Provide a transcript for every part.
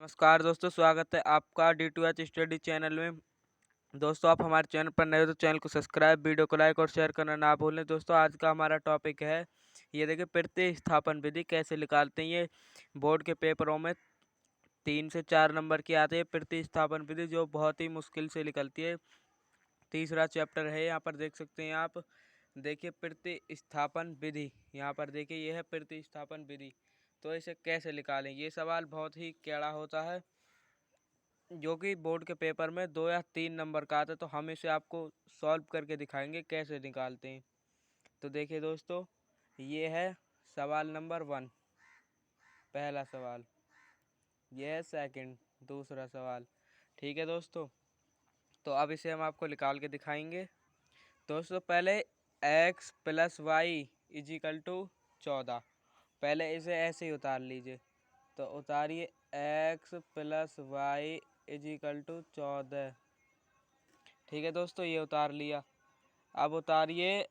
नमस्कार दोस्तों, स्वागत है आपका D2H स्टडी चैनल में। दोस्तों, आप हमारे चैनल पर नए हो तो चैनल को सब्सक्राइब, वीडियो को लाइक और शेयर करना ना भूलें। दोस्तों, आज का हमारा टॉपिक है, ये देखिए, प्रतिस्थापन विधि कैसे निकालते हैं। ये बोर्ड के पेपरों में 3 से 4 नंबर की आती है प्रतिस्थापन विधि, जो बहुत ही मुश्किल से निकलती है। तीसरा चैप्टर है, यहाँ पर देख सकते हैं आप। देखिए, प्रतिस्थापन विधि, यहाँ पर देखिए, ये है प्रतिस्थापन विधि। तो इसे कैसे निकालें, ये सवाल बहुत ही कैड़ा होता है, जो कि बोर्ड के पेपर में 2 या 3 नंबर का आता है। तो हम इसे आपको सॉल्व करके दिखाएंगे कैसे निकालते हैं। तो देखिए दोस्तों, ये है सवाल नंबर 1, पहला सवाल। ये है सेकंड, दूसरा सवाल। ठीक है दोस्तों, तो अब इसे हम आपको निकाल के दिखाएंगे। दोस्तों, पहले x + y = 14। पहले इसे ऐसे ही उतार लीजिए। तो उतारिए x + y = 14। ठीक है दोस्तों, ये उतार लिया। अब उतारिए,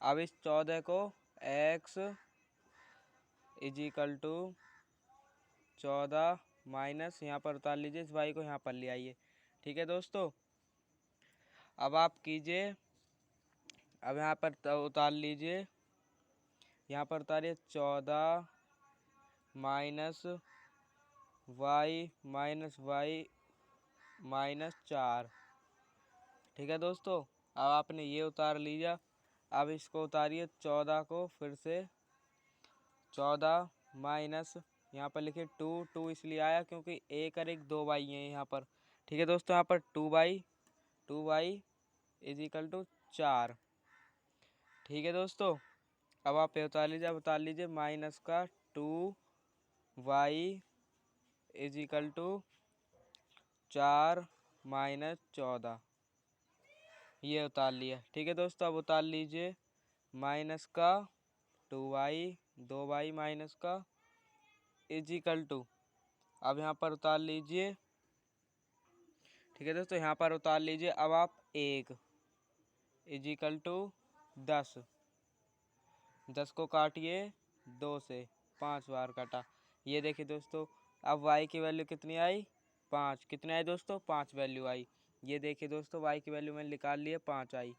अब इस 14 को x = 14 माइनस यहाँ पर उतार लीजिए, इस y को यहाँ पर ले आइए। ठीक है दोस्तों, अब आप कीजिए, अब यहाँ पर उतार लीजिए, यहाँ पर उतारिए 14 माइनस y माइनस 4। ठीक है दोस्तों, अब आपने ये उतार लिया। अब इसको उतारिए 14 को, फिर से 14 माइनस यहाँ पर लिखिए 2 इसलिए आया क्योंकि 1 और 1 2 बाई है यहाँ पर। ठीक है दोस्तों, यहाँ पर 2y = 4। ठीक है दोस्तों, अब आप उतार लीजिए, अब उतार लीजिए माइनस का 2y = 4 माइनस 14, ये उतार लिया। ठीक है दोस्तों, अब उतार लीजिए माइनस का 2y माइनस का = अब यहाँ पर उतार लीजिए। ठीक है दोस्तों, यहाँ पर उतार लीजिए। अब आप 1 = 10 को काटिए 2 से, 5 बार काटा। ये देखिए दोस्तों, अब y की वैल्यू कितनी आई? 5। कितनी आई दोस्तों? 5 वैल्यू आई। ये देखिए दोस्तों, y की वैल्यू मैंने निकाल लिए, 5 आई।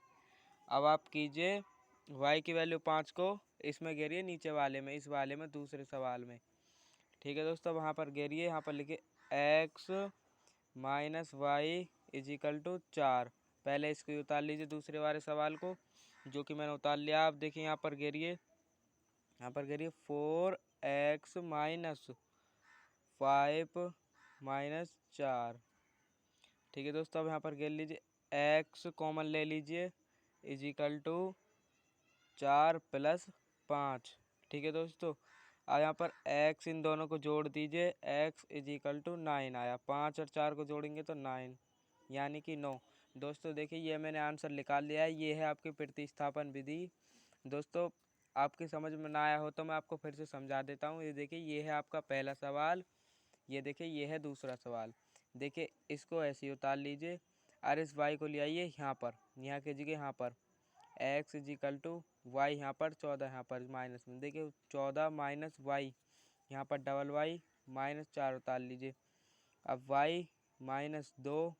अब आप कीजिए, y की वैल्यू 5 को इसमें घेरिए, नीचे वाले में, इस वाले में, दूसरे सवाल में। ठीक है दोस्तों, वहाँ पर घेरिए, यहाँ पर लिखिए x माइनस y = 4। पहले इसको उतार लीजिए, दूसरे वाले सवाल को, जो कि मैंने उतार लिया। आप देखिए, यहाँ पर घेरिए, 4x माइनस 5 माइनस 4। ठीक है दोस्तों, अब यहाँ पर घेर लीजिए, x कॉमन ले लीजिए, = 4 + 5। ठीक है दोस्तों, अब यहाँ पर x इन दोनों को जोड़ दीजिए, x = 9 आया। 5 और 4 को जोड़ेंगे तो 9, यानी कि 9। दोस्तों देखिए, ये मैंने आंसर निकाल लिया है। ये है आपकी प्रतिस्थापन विधि। दोस्तों, आपकी समझ में ना आया हो तो मैं आपको फिर से समझा देता हूँ। ये देखिए, ये है आपका पहला सवाल। ये देखिए, ये है दूसरा सवाल। देखिए, इसको ऐसे ही उतार लीजिए और इस y को ले आइए यहाँ पर, यहाँ की जगह यहाँ पर x = y, यहाँ पर 14, यहाँ पर माइनस में। देखिए, 14 माइनस y, यहाँ पर डबल y माइनस 4 उतार लीजिए। अब y माइनस 2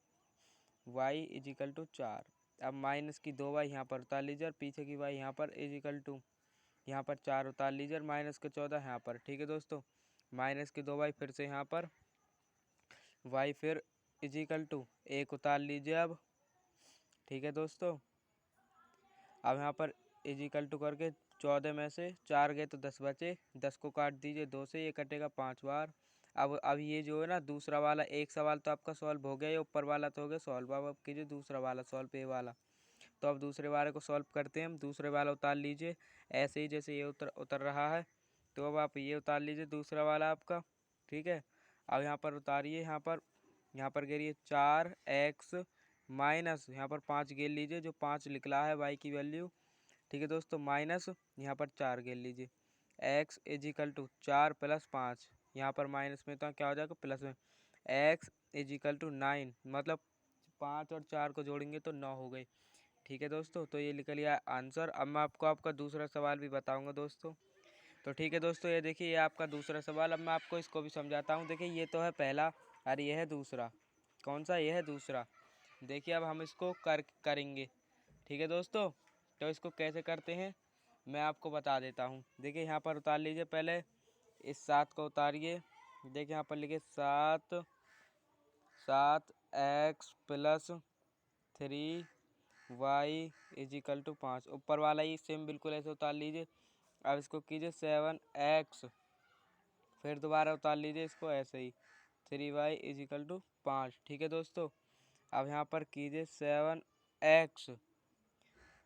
y = 4। अब माइनस की 2y यहाँ पर उतार लीजिए और पीछे की y यहाँ पर = यहाँ पर 4 उतार लीजिए और माइनस के 14 यहाँ पर। ठीक है दोस्तों, माइनस की 2y फिर से यहाँ पर, y फिर = 1 उतार लीजिए अब। ठीक है दोस्तों, अब यहाँ पर = करके 14 में से 4 गए तो 10 बचे। 10 को काट दीजिए 2 से, ये कटेगा 5 बार। अब ये जो है ना, दूसरा वाला एक सवाल तो आपका सॉल्व हो गया, ये ऊपर वाला तो हो गया सॉल्व। अब कीजिए दूसरा वाला सॉल्व, ये वाला। तो अब दूसरे वाले को सॉल्व करते हैं हम। दूसरे वाला उतार लीजिए ऐसे ही जैसे ये उतर रहा है। तो अब आप ये उतार लीजिए दूसरा वाला आपका। ठीक है, अब यहाँ पर उतारिए, यहाँ पर गिरिए 4x माइनस, यहाँ पर 5 गेर लीजिए, जो 5 निकला है y की वैल्यू। ठीक है दोस्तों, माइनस यहाँ पर 4 गेर लीजिए, x = 4 + 5, यहाँ पर माइनस में तो क्या हो जाएगा प्लस में, x = 9, मतलब 5 और 4 को जोड़ेंगे तो 9 हो गई। ठीक है दोस्तों, तो ये निकल गया आंसर। अब मैं आपको आपका दूसरा सवाल भी बताऊंगा दोस्तों। तो ठीक है दोस्तों, ये देखिए ये आपका दूसरा सवाल। अब मैं आपको इसको भी समझाता हूँ। देखिए ये तो है पहला और ये है दूसरा। कौन सा? ये है दूसरा। देखिए अब हम इसको करेंगे। ठीक है दोस्तों, तो इसको कैसे करते हैं मैं आपको बता देता हूँ। देखिए यहाँ पर उतार लीजिए, पहले इस 7 को उतारिए। देखिए यहाँ पर लिखिए 7 7x plus 3y is equal to 5। ऊपर वाला ही सेम बिल्कुल ऐसे उतार लीजिए। अब इसको कीजिए 7x, फिर दोबारा उतार लीजिए इसको ऐसे ही 3y इजिकल टू 5। ठीक है दोस्तों, अब यहाँ पर कीजिए 7x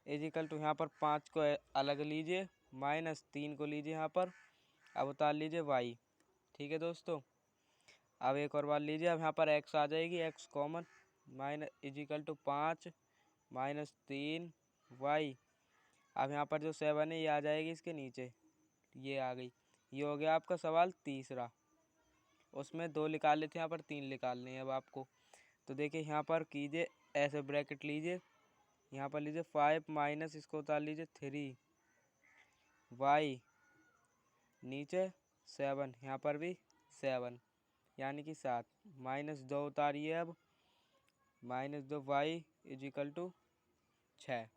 इजिकल टू, यहाँ पर 5 को अलग लीजिए, माइनस 3 को लीजिए यहाँ पर। अब उतार लीजिए y। ठीक है दोस्तों, अब एक और बार लीजिए। अब यहाँ पर x आ जाएगी, x common, minus is equal to 5 minus 3y। अब यहाँ पर जो 7 है ये आ जाएगी इसके नीचे, ये आ गई। ये हो गया आपका सवाल तीसरा। उसमें 2 निकाल लेते हैं, यहाँ पर 3 निकालने हैं अब आपको। तो देखिए यहाँ पर कीजिए ऐसे ब्रैकेट लीजिए, यहाँ पर लीजिए 5 माइनस इसको उतार लीजिए 3y, नीचे 7, यहाँ पर भी 7 यानी कि 7, माइनस 2 उतारिए अब, माइनस 2y इजिकल टू 6।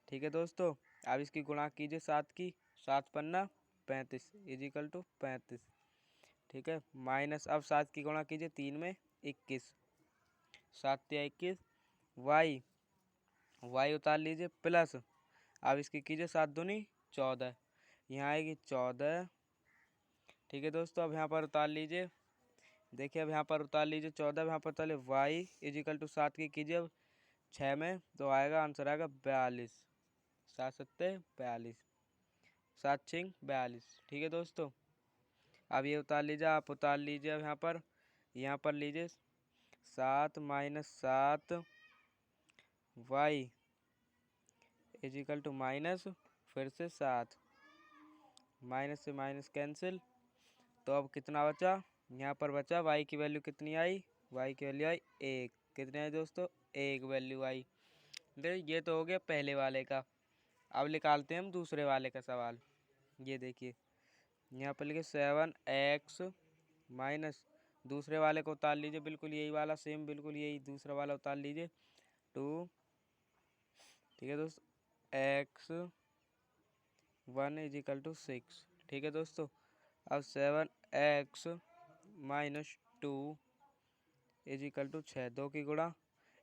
ठीक है दोस्तों, अब इसकी गुणा कीजिए 7 की, 7 पन्ना 35 इजिकल टू 35। ठीक है, माइनस अब 7 की गुणा कीजिए 3 में 21, 7 या 21, वाई उतार लीजिए प्लस, अब इसकी कीजिए 7 दूनी 14, यहाँ आएगी 14। ठीक है दोस्तों, अब यहाँ पर उतार लीजिए। देखिए अब यहाँ पर उतार लीजिए 14, यहाँ पर उतार वाई इजिकल टू 7 की कीजिए अब 6 में, तो आएगा आंसर आएगा 42। 7 सत्ते 42, 7 छिंग 42। ठीक है दोस्तों, अब ये उतार लीजिए, आप उतार लीजिए। अब यहाँ पर लीजिए 7 minus 7 y is equal to minus, फिर से 7, माइनस से माइनस कैंसिल, तो अब कितना बचा? यहाँ पर बचा y की वैल्यू कितनी आई? y की वैल्यू आई 1। कितनी आई दोस्तों? 1 वैल्यू आई। देखिए ये तो हो गया पहले वाले का। अब निकालते हैं हम दूसरे वाले का सवाल। ये देखिए यहाँ पर लिखे 7x माइनस, दूसरे वाले को उतार लीजिए, बिल्कुल यही वाला सेम, बिल्कुल यही दूसरा वाला उतार लीजिए 2। ठीक है दोस्तों, x1 इजिकल टू 6। ठीक है दोस्तों, अब 7x माइनस 2 इजिकल टू 6, 2 की गुणा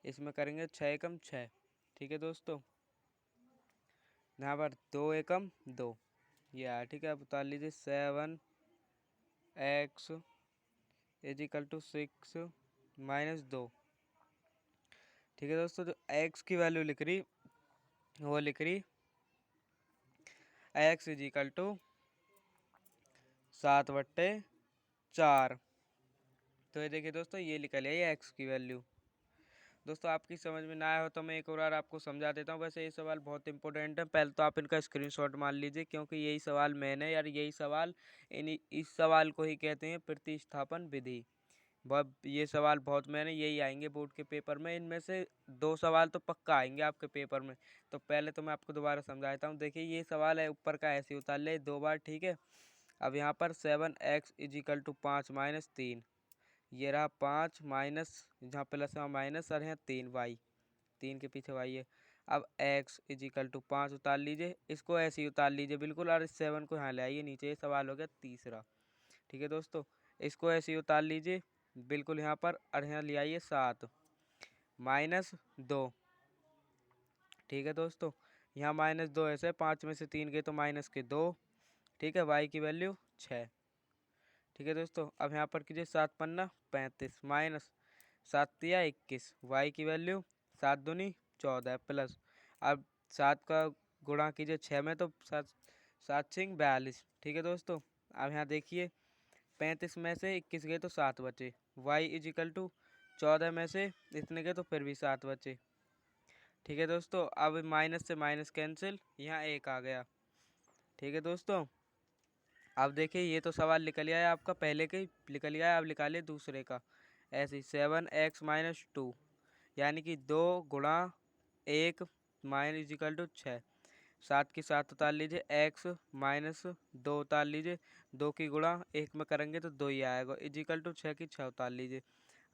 इसमें करेंगे 6 एकम 6। ठीक है दोस्तों, यहाँ पर 2 एकम 2, ये आया। ठीक है, अब उतार लीजिए 7x इजिकल टू 6 माइनस 2। ठीक है दोस्तों, जो x की वैल्यू लिख रही वो लिख रही x इजिकल टू 7/4। तो ये देखिए दोस्तों, ये निकल आई x की वैल्यू। दोस्तों आपकी समझ में ना आया हो तो मैं एक और बार आपको समझा देता हूँ। वैसे ये सवाल बहुत इंपॉर्टेंट है, पहले तो आप इनका स्क्रीनशॉट मान लीजिए, क्योंकि यही सवाल मैंने यार यही सवाल इस सवाल को ही कहते हैं प्रतिस्थापन विधि। बहुत ये सवाल बहुत मैंने यही आएंगे बोर्ड के पेपर में, इनमें से 2 सवाल तो पक्का आएंगे आपके पेपर में। तो पहले तो मैं आपको दोबारा समझाता हूँ। देखिए ये सवाल है ऊपर का, ऐसे उतार ले 2 बार। ठीक है, अब यहाँ पर 7x इजिकल टू 5 माइनस 3, ये रहा 5 माइनस, जहाँ प्लस है माइनस, और यहाँ 3y, 3 के पीछे y है। अब x इजिकल टू 5 उतार लीजिए, इसको ऐसे ही उतार लीजिए बिल्कुल, और इस 7 को यहाँ ले आइए नीचे। ये सवाल हो गया तीसरा। ठीक है दोस्तों, इसको ऐसे ही उतार लीजिए बिल्कुल यहाँ पर, और यहाँ ले आइए 7 माइनस 2। ठीक है दोस्तों, यहाँ माइनस 2 ऐसे, 5 में से 3 गए तो माइनस के 2। ठीक है, y की वैल्यू 6। ठीक है दोस्तों, अब यहाँ पर कीजिए 7 पन्ना 35 माइनस 7 तिया 21, y की वैल्यू 7 दूनी 14 प्लस, अब 7 का गुणा कीजिए 6 में, तो 7 छिंग 42। ठीक है दोस्तों, अब यहाँ देखिए 35 में से 21 गए तो 7 बचे, y इजिकल टू 14 में से इतने गए तो फिर भी 7 बचे। ठीक है दोस्तों, अब माइनस से माइनस कैंसिल, यहाँ 1 आ गया। ठीक है दोस्तों, अब देखिए ये तो सवाल निकल आया है आपका, पहले के ही निकल आया है। अब निकालिए दूसरे का ऐसे ही 7x माइनस 2, यानी कि 2 गुणा 1 माइनस इजिकल टू 6। 7 की 7 उतार लीजिए, एक्स माइनस 2 उतार लीजिए, 2 की गुणा 1 में करेंगे तो 2 ही आएगा, इजिकल टू 6 की 6 उतार लीजिए।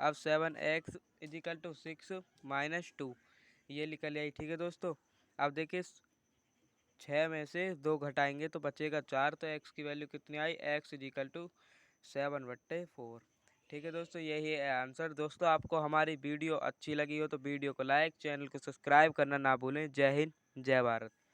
अब 7x इजिकल टू 6 माइनस 2 ये निकल आई। ठीक है दोस्तों, अब देखिए 6 में से 2 घटाएंगे तो बचेगा 4, तो x की वैल्यू कितनी आई, x इजिकल टू 7/4। ठीक है दोस्तों, यही है आंसर। दोस्तों आपको हमारी वीडियो अच्छी लगी हो तो वीडियो को लाइक, चैनल को सब्सक्राइब करना ना भूलें। जय हिंद, जय भारत।